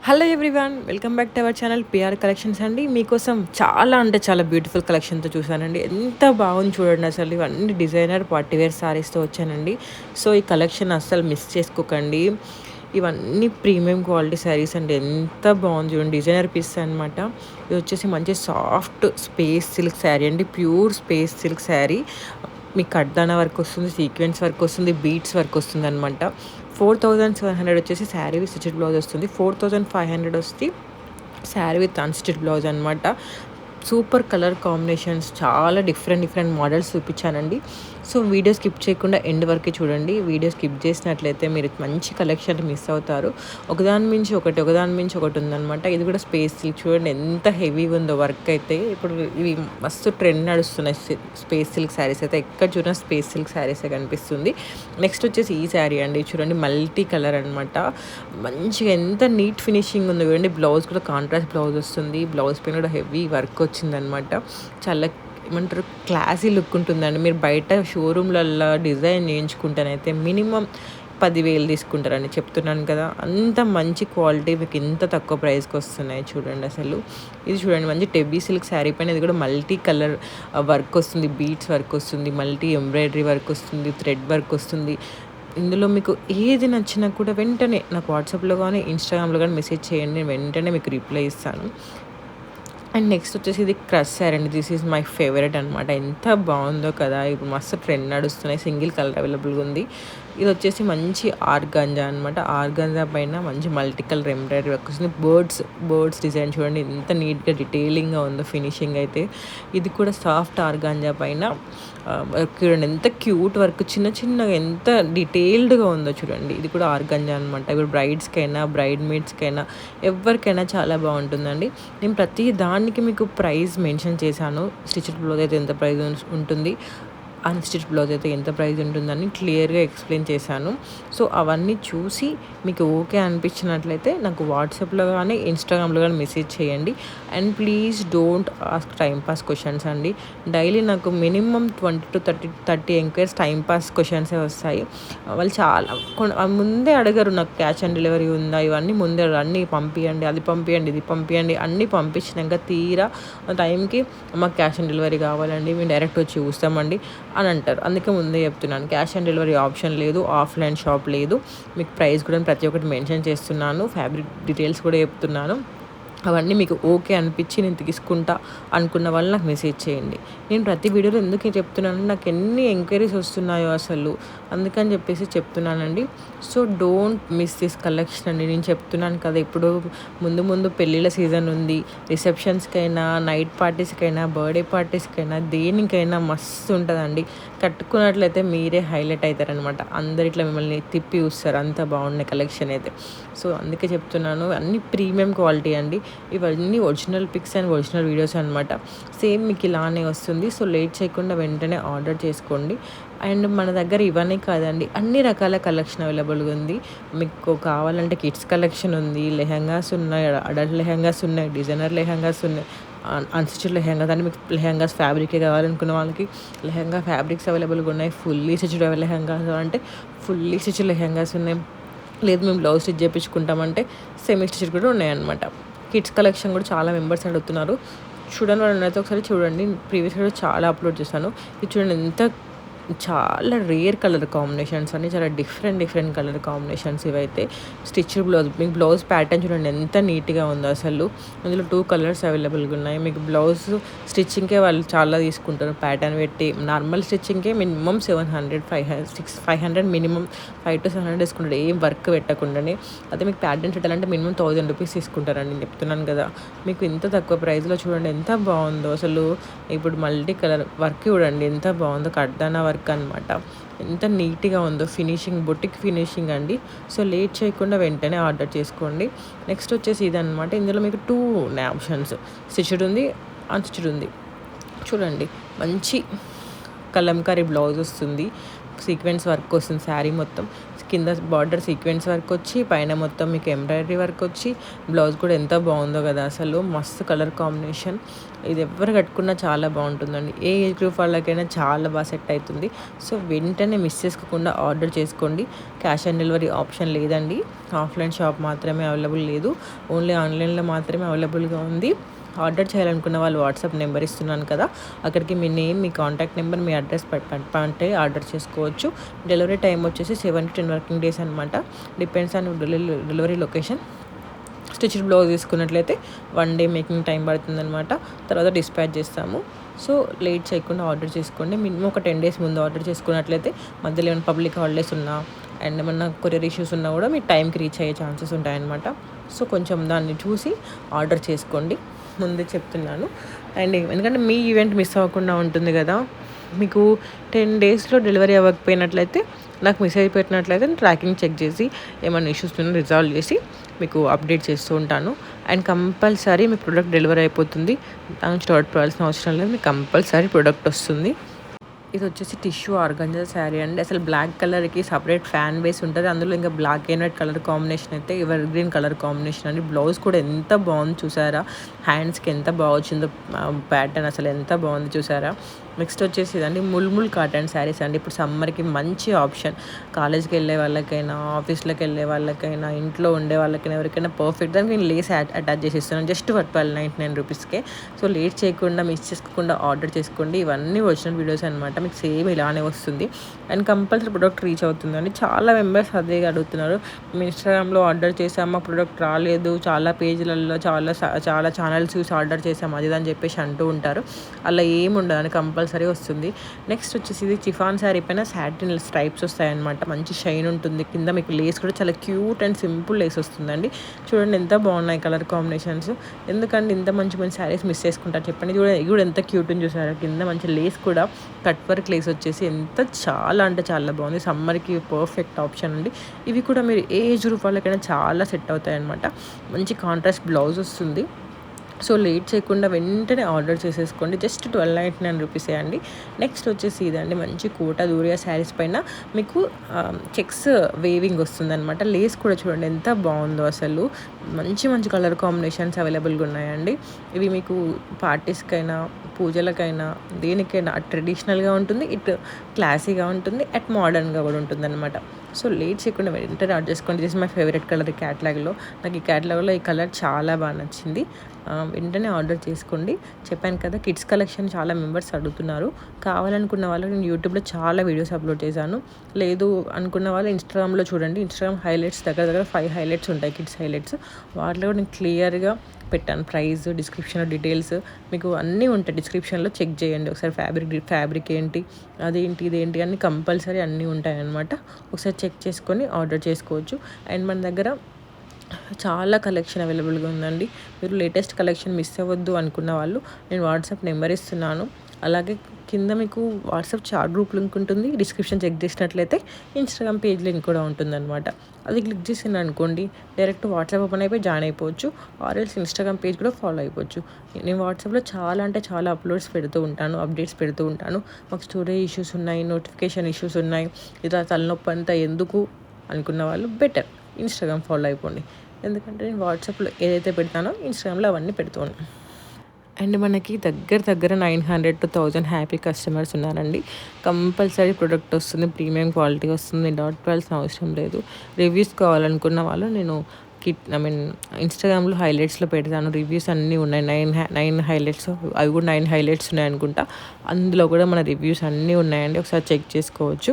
Hello everyone, welcome back to our channel PR collections అండి. మీకోసం చాలా అంటే చాలా బ్యూటిఫుల్ కలెక్షన్తో చూసానండి. ఎంత బాగుంది చూడండి. అసలు ఇవన్నీ డిజైనర్ పార్టీవేర్ శారీస్తో వచ్చానండి. సో ఈ కలెక్షన్ అస్సలు మిస్ చేసుకోకండి. ఇవన్నీ ప్రీమియం క్వాలిటీ శారీస్ అండి. ఎంత బాగుంది చూడండి. డిజైనర్ పీస్ అనమాట. ఇది వచ్చేసి మంచి సాఫ్ట్ స్పేస్ సిల్క్ శారీ అండి. Pure space silk sari. మీకు కడ్దానా వర్క్ వస్తుంది, సీక్వెన్స్ వర్క్ వస్తుంది, బీట్స్ వర్క్ వస్తుంది అనమాట. 4700 వచ్చేసి శారీ విత్ స్టిచ్డ్ బ్లౌజ్ వస్తుంది. 4500 వస్తే శారీ విత్ అన్స్టిచ్డ్ బ్లౌజ్ అనమాట. సూపర్ కలర్ కాంబినేషన్స్, చాలా డిఫరెంట్ మోడల్స్ చూపించానండి. సో వీడియో స్కిప్ చేయకుండా ఎండ్ వరకు చూడండి. వీడియో స్కిప్ చేసినట్లయితే మీరు మంచి కలెక్షన్ మిస్ అవుతారు. ఒకదాని మించి ఒకటి ఉందన్నమాట. ఇది కూడా స్పేస్ సిల్క్ చూడండి ఎంత హెవీగా ఉందో వర్క్ అయితే. ఇప్పుడు ఇవి మస్తు ట్రెండ్ నడుస్తున్నాయి స్పేస్ సిల్క్ శారీస్ అయితే. ఎక్కడ చూసినా స్పేస్ సిల్క్ శారీసే కనిపిస్తుంది. నెక్స్ట్ వచ్చేసి ఈ శారీ అండి. చూడండి మల్టీ కలర్ అనమాట. మంచిగా ఎంత నీట్ ఫినిషింగ్ ఉందో చూడండి. బ్లౌజ్ కూడా కాంట్రాస్ట్ బ్లౌజ్ వస్తుంది. బ్లౌజ్ పైన కూడా హెవీ వర్క్ వచ్చిందనమాట. చాలా ఏమంటారు క్లాసీ లుక్ ఉంటుందండి. మీరు బయట షోరూమ్లల్లో డిజైన్ చేయించుకుంటానైతే మినిమం 10,000 తీసుకుంటారని చెప్తున్నాను కదా. అంత మంచి క్వాలిటీ మీకు ఇంత తక్కువ ప్రైస్కి వస్తున్నాయి చూడండి. అసలు ఇది చూడండి మంచి టెబ్బీ సిల్క్ శారీ పైన ఇది కూడా మల్టీ కలర్ వర్క్ వస్తుంది, బీట్స్ వర్క్ వస్తుంది, మల్టీ ఎంబ్రాయిడరీ వర్క్ వస్తుంది, థ్రెడ్ వర్క్ వస్తుంది. ఇందులో మీకు ఏది నచ్చినా కూడా వెంటనే నాకు వాట్సాప్లో కానీ ఇన్స్టాగ్రామ్లో కానీ మెసేజ్ చేయండి. వెంటనే మీకు రిప్లై ఇస్తాను. అండ్ నెక్స్ట్ వచ్చేసి ఇది క్రష్ శారీ అండి. దిస్ ఈజ్ మై ఫేవరెట్ అనమాట. ఎంత బాగుందో కదా. ఇప్పుడు మస్తు ట్రెండ్ నడుస్తున్నాయి. సింగిల్ కలర్ అవైలబుల్గా ఉంది. ఇది వచ్చేసి మంచి ఆర్గాంజా అనమాట. ఆర్గాంజా పైన మంచి మల్టీ కలర్ ఎంబ్రాయిడరీ వర్క్ వస్తుంది. బర్డ్స్ డిజైన్ చూడండి ఎంత నీట్గా డీటెయిలింగ్గా ఉందో ఫినిషింగ్ అయితే. ఇది కూడా సాఫ్ట్ ఆర్గాంజా పైన వర్క్ చూడండి ఎంత క్యూట్ వర్క్, చిన్నగా ఎంత డీటెయిల్డ్గా ఉందో చూడండి. ఇది కూడా ఆర్గాంజా అనమాట. ఇప్పుడు బ్రైడ్స్కైనా బ్రైడ్ మేడ్స్కైనా ఎవరికైనా చాలా బాగుంటుందండి. నేను ప్రతి దానికి మీకు ప్రైస్ మెన్షన్ చేశాను. స్టిచ్డ్ బ్లౌజ్ అయితే ఎంత ప్రైస్ ఉంటుంది, అన్స్టిచ్ బ్లౌజ్ అయితే ఎంత ప్రైస్ ఉంటుందని క్లియర్గా ఎక్స్ప్లెయిన్ చేశాను. సో అవన్నీ చూసి మీకు ఓకే అనిపించినట్లయితే నాకు వాట్సాప్లో కానీ ఇన్స్టాగ్రామ్లో కానీ మెసేజ్ చేయండి. And please don't ask timepass questions అండి. డైలీ నాకు మినిమం 20 to 30 ఎంక్వైరీస్ టైంపాస్ క్వశ్చన్సే వస్తాయి. వాళ్ళు చాలా ముందే అడగరు నాకు క్యాష్ ఆన్ డెలివరీ ఉందా, ఇవన్నీ ముందే అన్నీ పంపించండి, అది పంపించండి, ఇది పంపించండి. అన్నీ పంపించినాక తీరా టైంకి మాకు క్యాష్ ఆన్ డెలివరీ కావాలండి, మేము డైరెక్ట్ వచ్చి చూస్తామండి అని అంటారు. అందుకే ముందే చెప్తున్నాను, క్యాష్ ఆన్ డెలివరీ ఆప్షన్ లేదు, ఆఫ్లైన్ షాప్ లేదు. మీకు ప్రైస్ కూడా ప్రతి ఒక్కటి మెన్షన్ చేస్తున్నాను, ఫ్యాబ్రిక్ డీటెయిల్స్ కూడా చెప్తున్నాను. అవన్నీ మీకు ఓకే అనిపించి నేను తీసుకుంటా అనుకున్న వాళ్ళు నాకు మెసేజ్ చేయండి. నేను ప్రతి వీడియోలో ఎందుకు చెప్తున్నాను, నాకు ఎన్ని ఎంక్వైరీస్ వస్తున్నాయో అసలు, అందుకని చెప్పేసి చెప్తున్నానండి. So don't miss this collection అండి. నేను చెప్తున్నాను కదా, ఇప్పుడు ముందు పెళ్ళిళ్ళ సీజన్ ఉంది. రిసెప్షన్స్కైనా, నైట్ పార్టీస్కైనా, బర్త్డే పార్టీస్కైనా, దేనికైనా మస్తు ఉంటుందండి. కట్టుకున్నట్లయితే మీరే హైలైట్ అవుతారనమాట. అందరు ఇట్లా మిమ్మల్ని తిప్పి చూస్తారు, అంత బాగున్నాయి కలెక్షన్ అయితే. సో అందుకే చెప్తున్నాను, అన్ని ప్రీమియం క్వాలిటీ అండి. ఇవన్నీ original pics and original videos అనమాట. సేమ్ మీకు ఇలానే వస్తుంది. సో లేట్ చేయకుండా వెంటనే ఆర్డర్ చేసుకోండి. అండ్ మన దగ్గర ఇవన్నీ కాదండి, అన్ని రకాల కలెక్షన్ అవైలబుల్గా ఉంది. మీకు కావాలంటే కిడ్స్ కలెక్షన్ ఉంది, లెహంగాస్ ఉన్నాయి, అడల్ట్ లెహంగాస్ ఉన్నాయి, డిజైనర్ లెహంగాస్ ఉన్నాయి, అన్స్టిచ్డ్ లెహంగాస్ అంటే మీకు లెహంగాస్ ఫ్యాబ్రికే కావాలనుకున్న వాళ్ళకి లెహంగా ఫ్యాబ్రిక్స్ అవైలబుల్గా ఉన్నాయి. ఫుల్లీ స్టిచ్డ్ లెహంగాస్ అంటే ఫుల్లీ స్టిచ్డ్ లెహంగాస్ ఉన్నాయి. లేదు మేము బ్లౌజ్ స్టిచ్ చేయించుకుంటామంటే సెమీ స్టిచ్ కూడా ఉన్నాయన్నమాట. కిడ్స్ కలెక్షన్ కూడా చాలా మెంబర్స్ అడుగుతున్నారు. చూడండి వాళ్ళని అయితే ఒకసారి చూడండి. ప్రీవియస్గా కూడా చాలా అప్లోడ్ చేశాను. ఇది చూడండి ఎంత చాలా రేర్ కలర్ కాంబినేషన్స్ అన్ని, చాలా డిఫరెంట్ కలర్ కాంబినేషన్స్ ఇవైతే. స్టిచ్డ్ బ్లౌజ్, మీకు బ్లౌజ్ ప్యాటర్న్ చూడండి ఎంత నీట్గా ఉందో అసలు. అందులో 2 కలర్స్ అవైలబుల్గా ఉన్నాయి. మీకు బ్లౌజ్ స్టిచ్చింగ్కే వాళ్ళు చాలా తీసుకుంటారు ప్యాటర్న్ పెట్టి. నార్మల్ స్టిచ్చింగ్కే మినిమం 700, 500 మినిమం 500 to 700 తీసుకుంటారు, ఏం వర్క్ పెట్టకుండానే. అదే మీకు ప్యాటర్న్ పెట్టాలంటే మినిమం 1000 రూపీస్ తీసుకుంటారండి. నేను చెప్తున్నాను కదా, మీకు ఇంత తక్కువ ప్రైస్లో చూడండి ఎంత బాగుందో అసలు. ఇప్పుడు మల్టీ కలర్ వర్క్ చూడండి ఎంత బాగుందో, కడ్దానా వర్క్ అనమాట. ఎంత నీట్గా ఉందో ఫినిషింగ్, బొటిక్ ఫినిషింగ్ అండి. సో లేట్ చేయకుండా వెంటనే ఆర్డర్ చేసుకోండి. నెక్స్ట్ వచ్చేసి ఇదనమాట. ఇందులో మీకు 2 ఆప్షన్స్, స్టిచ్డ్ ఉంది, అన్స్టిచ్డ్ ఉంది. చూడండి మంచి కలంకారీ బ్లౌజ్ వస్తుంది. సీక్వెన్స్ వర్క్ వస్తుంది శారీ మొత్తం. కింద బార్డర్ సీక్వెన్స్ వర్క్ వచ్చి పైన మొత్తం మీకు ఎంబ్రాయిడరీ వర్క్ వచ్చి బ్లౌజ్ కూడా ఎంత బాగుందో కదా అసలు. మస్తు కలర్ కాంబినేషన్. ఇది ఎవరు కట్టుకున్నా చాలా బాగుంటుందండి. ఏ ఏజ్ గ్రూప్ వాళ్ళకైనా చాలా బాగా సెట్ అవుతుంది. సో వెంటనే మిస్ చేసుకోకుండా ఆర్డర్ చేసుకోండి. క్యాష్ ఆన్ డెలివరీ ఆప్షన్ లేదండి. ఆఫ్లైన్ షాప్ మాత్రమే అవైలబుల్ లేదు, ఓన్లీ ఆన్లైన్లో మాత్రమే అవైలబుల్గా ఉంది. ఆర్డర్ చేయాలనుకున్న వాళ్ళు వాట్సాప్ నెంబర్ ఇస్తున్నాను కదా, అక్కడికి మీ నేమ్, మీ కాంటాక్ట్ నెంబర్, మీ అడ్రస్ అంటే ఆర్డర్ చేసుకోవచ్చు. డెలివరీ టైం వచ్చేసి 7 to 10 వర్కింగ్ డేస్ అనమాట. Depends on delivery location. Stitched blouse తీసుకున్నట్లయితే 1 day మేకింగ్ టైం పడుతుందన్నమాట. తర్వాత డిస్పాచ్ చేస్తాము. సో లేట్ చేయకుండా ఆర్డర్ చేసుకోండి. మినిమం ఒక 10 days ముందు ఆర్డర్ చేసుకున్నట్లయితే మధ్యలో ఏమైనా పబ్లిక్ హాలిడేస్ ఉన్నా అండ్ ఏమన్నా కొరియర్ ఇష్యూస్ ఉన్నా కూడా మీ టైంకి రీచ్ అయ్యే ఛాన్సెస్ ఉంటాయన్నమాట. సో కొంచెం దాన్ని చూసి ఆర్డర్ చేసుకోండి, ముందే చెప్తున్నాను. అండ్ ఎందుకంటే మీ ఈవెంట్ మిస్ అవ్వకుండా ఉంటుంది కదా. మీకు 10 daysలో డెలివరీ అవ్వకపోయినట్లయితే నాకు మెసేజ్ పెట్టినట్లయితే ట్రాకింగ్ చెక్ చేసి ఏమైనా ఇష్యూస్ ఉన్నా రిజాల్వ్ చేసి మీకు అప్డేట్ చేస్తూ ఉంటాను. And compulsory me product delivery అయిపోతుంది. దాని నుంచి డౌట్ పడాల్సిన అవసరం లేదు, మీకు కంపల్సరీ ప్రోడక్ట్ వస్తుంది. ఇది వచ్చేసి టిష్యూ ఆర్గంజా శారీ అండి. అసలు బ్లాక్ కలర్కి సపరేట్ ఫ్యాన్ బేస్ ఉంటుంది. అందులో ఇంకా black and white colour combination అయితే ఎవర్ గ్రీన్ కలర్ కాంబినేషన్ అండి. బ్లౌజ్ కూడా ఎంత బాగుంది చూసారా, హ్యాండ్స్కి ఎంత బాగా వచ్చిందో ప్యాటర్న్, అసలు ఎంత బాగుంది చూసారా. నెక్స్ట్ వచ్చేసి ఇదండి ముల్ముల్ కాటన్ శారీస్ అండి. ఇప్పుడు సమ్మర్కి మంచి ఆప్షన్. కాలేజ్కి వెళ్ళే వాళ్ళకైనా, ఆఫీస్లోకి వెళ్ళే వాళ్ళకైనా, ఇంట్లో ఉండే వాళ్ళకైనా, ఎవరికైనా పర్ఫెక్ట్. దానికి నేను లేస్ అటాచ్ చేసి ఇస్తున్నాను జస్ట్ 1299 రూపీస్కే. సో లేట్ చేయకుండా, మిస్ చేసుకోకుండా ఆర్డర్ చేసుకోండి. ఇవన్నీ ఒరిజినల్ వీడియోస్ అనమాట, మీకు సేమ్ ఇలానే వస్తుంది. అండ్ కంపల్సరీ ప్రొడక్ట్ రీచ్ అవుతుందండి. చాలా మెంబర్స్ అదే అడుగుతున్నారు. మేము ఇన్స్టాగ్రామ్లో ఆర్డర్ చేసాము, మా ప్రొడక్ట్ రాలేదు, చాలా పేజీలలో చాలా ఛానల్స్ చూసి ఆర్డర్ చేసాము అది అని చెప్పేసి అంటూ ఉంటారు. అలా ఏముండదని కంపల్సరీ వస్తుంది. నెక్స్ట్ వచ్చేసి ఇది చిఫాన్ శారీ పైన సాటిన్ స్ట్రైప్స్ వస్తాయన్నమాట. మంచి షైన్ ఉంటుంది. కింద మీకు లేస్ కూడా చాలా క్యూట్ అండ్ సింపుల్ లేస్ వస్తుందండి. చూడండి ఎంత బాగున్నాయి కలర్ కాంబినేషన్స్. ఎందుకంటే ఇంత మంచి మంచి శారీస్ మిస్ చేసుకుంటారు చెప్పండి. ఇది కూడా ఎంత క్యూట్ అని చూసారు. కింద మంచి లేస్ కూడా కట్ వర్క్ లేస్ వచ్చేసి ఎంత చాలా అంటే చాలా బాగుంది. సమ్మర్కి పర్ఫెక్ట్ ఆప్షన్ అండి. ఇవి కూడా మీరు ఏ ఏజ్ గ్రూప్ వాళ్ళకైనా చాలా సెట్ అవుతాయి అనమాట. మంచి కాంట్రాస్ట్ బ్లౌజ్ వస్తుంది. సో లేట్ చేయకుండా వెంటనే ఆర్డర్ చేసేసుకోండి. జస్ట్ 1299 రూపీసే అండి. నెక్స్ట్ వచ్చేసి ఇదండి మంచి కోటా దూరియా శారీస్ పైన మీకు చెక్స్ వేవింగ్ వస్తుందన్నమాట. లేస్ కూడా చూడండి ఎంత బాగుందో అసలు. మంచి మంచి కలర్ కాంబినేషన్స్ అవైలబుల్గా ఉన్నాయండి. ఇవి మీకు పార్టీస్కైనా, పూజలకైనా, దేనికైనా అటు ట్రెడిషనల్గా ఉంటుంది, ఇటు క్లాసీగా ఉంటుంది, అట్ మోడర్న్గా కూడా ఉంటుంది అనమాట. సో లేట్ చేయకుండా వెంటనే ఆర్డర్ చేసుకోండి. దిస్ మై ఫేవరెట్ కలర్ ఈ క్యాటలాగ్లో. నాకు ఈ క్యాటలాగ్లో ఈ కలర్ చాలా బాగా నచ్చింది. వెంటనే ఆర్డర్ చేసుకోండి. చెప్పాను కదా కిడ్స్ కలెక్షన్ చాలా మెంబర్స్ అడుగుతున్నారు. కావాలనుకున్న వాళ్ళు నేను యూట్యూబ్లో చాలా వీడియోస్ అప్లోడ్ చేశాను. లేదు అనుకున్న వాళ్ళు ఇన్స్టాగ్రామ్లో చూడండి. ఇన్స్టాగ్రామ్ హైలైట్స్ దగ్గర 5 హైలైట్స్ ఉంటాయి, కిడ్స్ హైలైట్స్. వాటిలో కూడా నేను క్లియర్గా పెట్టాను ప్రైస్, డిస్క్రిప్షన్లో డీటెయిల్స్ మీకు అన్నీ ఉంటాయి. డిస్క్రిప్షన్లో చెక్ చేయండి ఒకసారి. ఫ్యాబ్రిక్ ఏంటి, అదేంటి, ఇదేంటి అన్నీ కంపల్సరీ అన్నీ ఉంటాయి అన్నమాట. ఒకసారి చెక్ చేసుకొని ఆర్డర్ చేసుకోవచ్చు. అండ్ మన దగ్గర చాలా కలెక్షన్ అవైలబుల్గా ఉందండి. మీరు లేటెస్ట్ కలెక్షన్ మిస్ అవ్వద్దు అనుకున్న వాళ్ళు నేను వాట్సాప్ నెంబర్ ఇస్తున్నాను. అలాగే కింద మీకు వాట్సాప్ చాట్ గ్రూప్ లింక్ ఉంటుంది. డిస్క్రిప్షన్ చెక్ చేసినట్లయితే ఇన్స్టాగ్రామ్ పేజ్ లింక్ కూడా ఉంటుందన్నమాట. అది క్లిక్ చేసింది అనుకోండి డైరెక్ట్ వాట్సాప్ ఓపెన్ అయిపోయి జాయిన్ అయిపోవచ్చు. ఆర్ఎల్స్ ఇన్స్టాగ్రామ్ పేజ్ కూడా ఫాలో అయిపోవచ్చు. నేను వాట్సాప్లో చాలా అంటే చాలా అప్లోడ్స్ పెడుతూ ఉంటాను, అప్డేట్స్ పెడుతూ ఉంటాను. మాకు స్టోరేజ్ ఇష్యూస్ ఉన్నాయి, నోటిఫికేషన్ ఇష్యూస్ ఉన్నాయి, ఇలా తలనొప్పి అంతా ఎందుకు అనుకున్న వాళ్ళు బెటర్ ఇన్స్టాగ్రామ్ ఫాలో అయిపోండి. ఎందుకంటే నేను వాట్సాప్లో ఏదైతే పెడతానో ఇన్స్టాగ్రామ్లో అవన్నీ పెడుతాను. అండ్ మనకి దగ్గర 900 to 1000 హ్యాపీ కస్టమర్స్ ఉన్నారండి. కంపల్సరీ ప్రొడక్ట్ వస్తుంది, ప్రీమియం క్వాలిటీ వస్తుంది, డౌట్ పడాల్సిన అవసరం లేదు. రివ్యూస్ కావాలనుకున్న వాళ్ళు నేను ఇన్స్టాగ్రామ్లో హైలైట్స్లో పెడతాను. రివ్యూస్ అన్నీ ఉన్నాయి. 9 హైలైట్స్, అవి కూడా 9 హైలైట్స్ ఉన్నాయి అనుకుంటా. అందులో కూడా మన రివ్యూస్ అన్నీ ఉన్నాయండి, ఒకసారి చెక్ చేసుకోవచ్చు.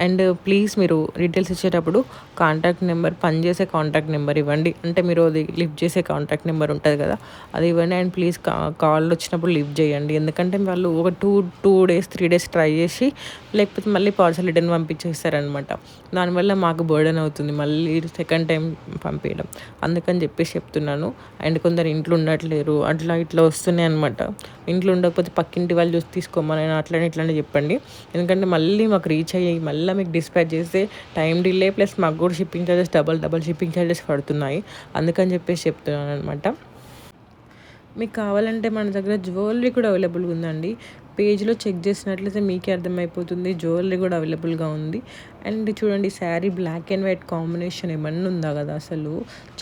అండ్ ప్లీజ్ మీరు డీటెయిల్స్ ఇచ్చేటప్పుడు కాంటాక్ట్ నెంబర్, పనిచేసే కాంటాక్ట్ నెంబర్ ఇవ్వండి. అంటే మీరు అది లిఫ్ట్ చేసే కాంటాక్ట్ నెంబర్ ఉంటుంది కదా, అది ఇవ్వండి. అండ్ ప్లీజ్ కాల్ వచ్చినప్పుడు లిఫ్ట్ చేయండి. ఎందుకంటే వాళ్ళు ఒక 2 days 3 days ట్రై చేసి లేకపోతే మళ్ళీ పార్సల్ రిటర్న్ పంపించేస్తారనమాట. దానివల్ల మాకు బర్డెన్ అవుతుంది మళ్ళీ సెకండ్ టైం పంపించడం. అందుకని చెప్పేసి చెప్తున్నాను. అండ్ కొందరు ఇంట్లో ఉండట్లేరు, అట్లా ఇట్లా వస్తున్నాయి అనమాట. ఇంట్లో ఉండకపోతే పక్కింటి వాళ్ళు చూసి తీసుకోమని ఇట్లానే చెప్పండి. ఎందుకంటే మళ్ళీ మాకు రీచ్ అయ్యి మళ్ళీ మీకు డిస్పాచ్ చేస్తే టైం డిలే ప్లస్ మాకు కూడా shipping charges double shipping charges పడుతున్నాయి. అందుకని చెప్పేసి చెప్తున్నాను అనమాట. మీకు కావాలంటే మన దగ్గర జ్యువెలరీ కూడా అవైలబుల్గా ఉందండి. పేజ్లో చెక్ చేసినట్లయితే మీకే అర్థమైపోతుంది. జ్యువెలరీ కూడా అవైలబుల్గా ఉంది. అండ్ చూడండి sari black and white combination ఏమన్నా ఉందా కదా అసలు,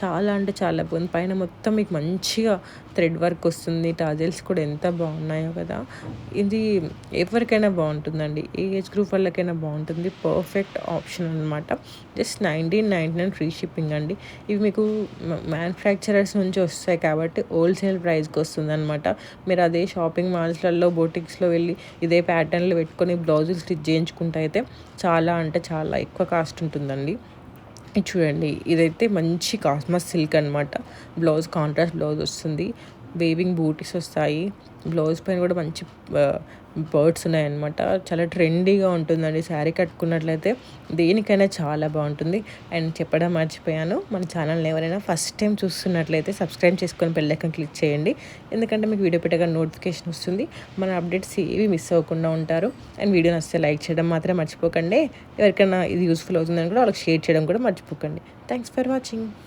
చాలా అంటే చాలా బాగుంది. పైన మొత్తం మీకు మంచిగా థ్రెడ్ వర్క్ వస్తుంది. టాజెల్స్ కూడా ఎంత బాగున్నాయో కదా. ఇది ఎవరికైనా బాగుంటుందండి, ఏ ఏజ్ గ్రూప్ వాళ్ళకైనా బాగుంటుంది. పర్ఫెక్ట్ ఆప్షన్ అనమాట. జస్ట్ 1999 ఫ్రీ షిప్పింగ్ అండి. ఇవి మీకు మ్యానుఫ్యాక్చరర్స్ నుంచి వస్తాయి కాబట్టి హోల్సేల్ ప్రైస్కి వస్తుంది అనమాట. మీరు అదే షాపింగ్ మాల్స్లలో బొటిక్స్లో వెళ్ళి ఇదే ప్యాటర్న్లు పెట్టుకొని బ్లౌజులు స్టిచ్ చేయించుకుంటే అయితే చాలా అంటే చాలా ఎక్కువ కాస్ట్ ఉంటుందండి. ఇది చూడండి, ఇదైతే మంచి కాస్మస్ సిల్క్ అనమాట. బ్లౌజ్ కాంట్రాస్ట్ బ్లౌజ్ వస్తుంది. వేవింగ్ బూటీస్ వస్తాయి. బ్లౌజ్ పైన కూడా మంచి బర్డ్స్ ఉన్నాయన్నమాట. చాలా ట్రెండీగా ఉంటుందండి. శారీ కట్టుకున్నట్లయితే దేనికైనా చాలా బాగుంటుంది. అండ్ చెప్పడం మర్చిపోయాను, మన ఛానల్ని ఎవరైనా ఫస్ట్ టైం చూస్తున్నట్లయితే సబ్స్క్రైబ్ చేసుకొని బెల్ ఐకాన్ క్లిక్ చేయండి. ఎందుకంటే మీకు వీడియో పెట్టగా నోటిఫికేషన్ వస్తుంది. మన అప్డేట్స్ ఏవి మిస్ అవ్వకుండా ఉంటారు. అండ్ వీడియో నచ్చితే లైక్ చేయడం మాత్రం మర్చిపోకండి. ఎవరికైనా ఇది యూస్ఫుల్ అవుతుందని కూడా వాళ్ళకి షేర్ చేయడం కూడా మర్చిపోకండి. Thanks for watching.